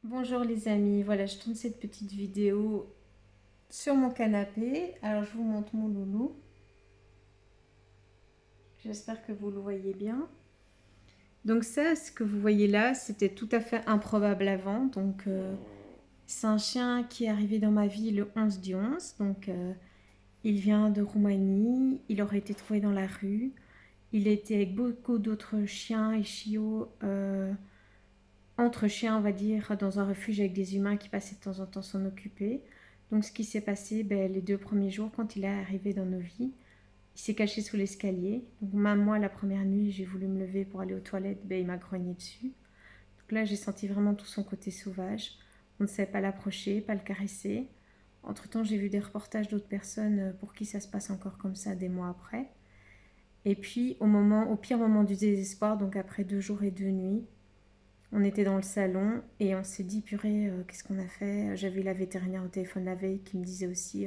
Bonjour les amis, voilà je tourne cette petite vidéo sur mon canapé. Alors je vous montre mon loulou. J'espère que vous le voyez bien. Donc ça, ce que vous voyez là, c'était tout à fait improbable avant. Donc c'est un chien qui est arrivé dans ma vie le 11 du 11. Donc il vient de Roumanie, il aurait été trouvé dans la rue. Il était avec beaucoup d'autres chiens et chiots, entre chiens, on va dire, dans un refuge avec des humains qui passaient de temps en temps s'en occuper. Donc ce qui s'est passé, les 2 premiers jours, quand il est arrivé dans nos vies, il s'est caché sous l'escalier. Donc même moi, la première nuit, j'ai voulu me lever pour aller aux toilettes, il m'a grogné dessus. Donc là, j'ai senti vraiment tout son côté sauvage. On ne savait pas l'approcher, pas le caresser. Entre-temps, j'ai vu des reportages d'autres personnes pour qui ça se passe encore comme ça des mois après. Et puis, au pire moment du désespoir, donc après 2 jours et 2 nuits, on était dans le salon et on s'est dit, purée, qu'est-ce qu'on a fait? J'avais eu la vétérinaire au téléphone la veille qui me disait aussi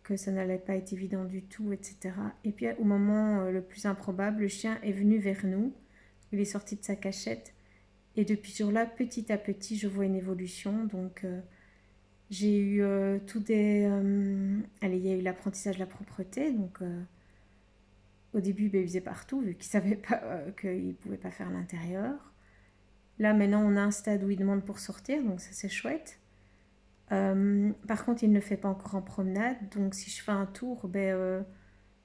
que ça n'allait pas être évident du tout, etc. Et puis au moment le plus improbable, le chien est venu vers nous. Il est sorti de sa cachette. Et depuis ce jour-là, petit à petit, je vois une évolution. Donc j'ai eu tout des... allez, il y a eu l'apprentissage de la propreté. Donc au début, il faisait partout, vu qu'il ne savait pas qu'il ne pouvait pas faire l'intérieur. Là, maintenant, on a un stade où il demande pour sortir, donc ça, c'est chouette. Par contre, il ne le fait pas encore en promenade, donc si je fais un tour,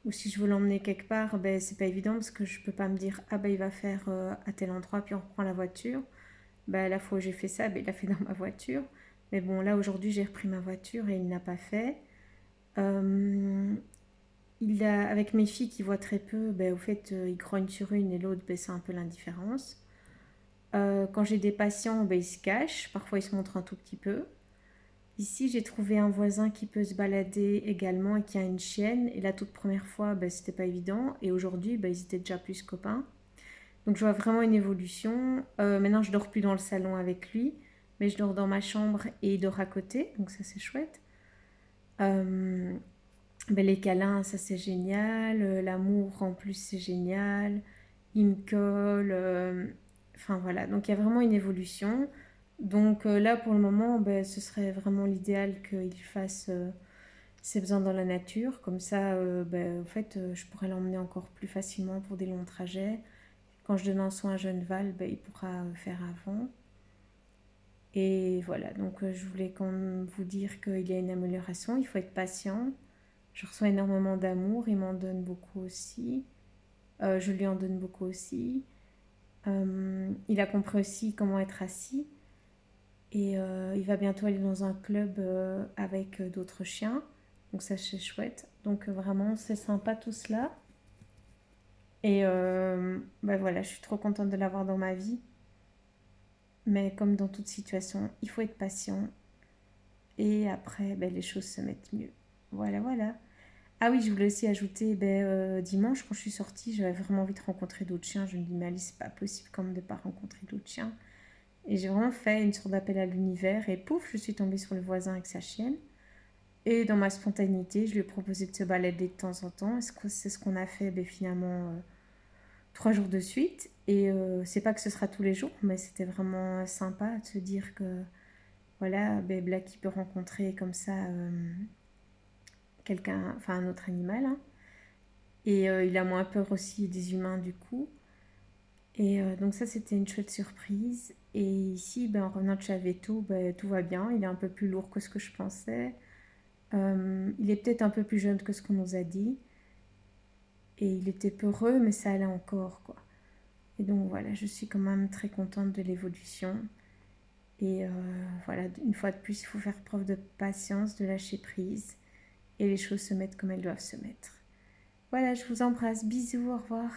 ou si je veux l'emmener quelque part, c'est pas évident parce que je peux pas me dire ah il va faire à tel endroit puis on reprend la voiture. La fois où j'ai fait ça, il l'a fait dans ma voiture. Mais bon, là aujourd'hui j'ai repris ma voiture et il n'a pas fait. Euh, avec mes filles qui voient très peu, au fait il grogne sur une et l'autre, c'est un peu l'indifférence. Quand j'ai des patients, ils se cachent, parfois ils se montrent un tout petit peu. Ici, j'ai trouvé un voisin qui peut se balader également et qui a une chienne. Et la toute première fois, c'était pas évident. Et aujourd'hui, ils étaient déjà plus copains. Donc je vois vraiment une évolution. Maintenant, je dors plus dans le salon avec lui, mais je dors dans ma chambre et il dort à côté. Donc ça, c'est chouette. Euh, les câlins, ça c'est génial. L'amour, en plus, c'est génial. Il me colle. Enfin voilà, donc il y a vraiment une évolution. Donc là, pour le moment, ce serait vraiment l'idéal qu'il fasse ses besoins dans la nature. Comme ça, en fait, je pourrais l'emmener encore plus facilement pour des longs trajets. Quand je donne un soin à Genneval, il pourra faire avant. Et voilà, donc je voulais quand même vous dire qu'il y a une amélioration. Il faut être patient. Je reçois énormément d'amour, il m'en donne beaucoup aussi. Je lui en donne beaucoup aussi. Il a compris aussi comment être assis. Et il va bientôt aller dans un club avec d'autres chiens. Donc ça c'est chouette. Donc vraiment c'est sympa tout cela. Et voilà, je suis trop contente de l'avoir dans ma vie. Mais comme dans toute situation, il faut être patient. Et après, les choses se mettent mieux. Voilà, voilà. Ah oui, je voulais aussi ajouter, dimanche, quand je suis sortie, j'avais vraiment envie de rencontrer d'autres chiens. Je me dis, mais Alice, c'est pas possible comme de ne pas rencontrer d'autres chiens. Et j'ai vraiment fait une sorte d'appel à l'univers. Et pouf, je suis tombée sur le voisin avec sa chienne. Et dans ma spontanéité, je lui ai proposé de se balader de temps en temps. C'est ce qu'on a fait finalement 3 jours de suite. Et c'est pas que ce sera tous les jours, mais c'était vraiment sympa de se dire que voilà, Blacky peut rencontrer comme ça quelqu'un, enfin un autre animal, hein. Et il a moins peur aussi des humains du coup. Et donc ça c'était une chouette surprise. Et ici, en revenant de Chaveto, tout va bien. Il est un peu plus lourd que ce que je pensais. Il est peut-être un peu plus jeune que ce qu'on nous a dit. Et il était peureux, mais ça allait encore, quoi. Et donc voilà, je suis quand même très contente de l'évolution. Et voilà, une fois de plus, il faut faire preuve de patience, de lâcher prise. Et les choses se mettent comme elles doivent se mettre. Voilà, je vous embrasse. Bisous, au revoir.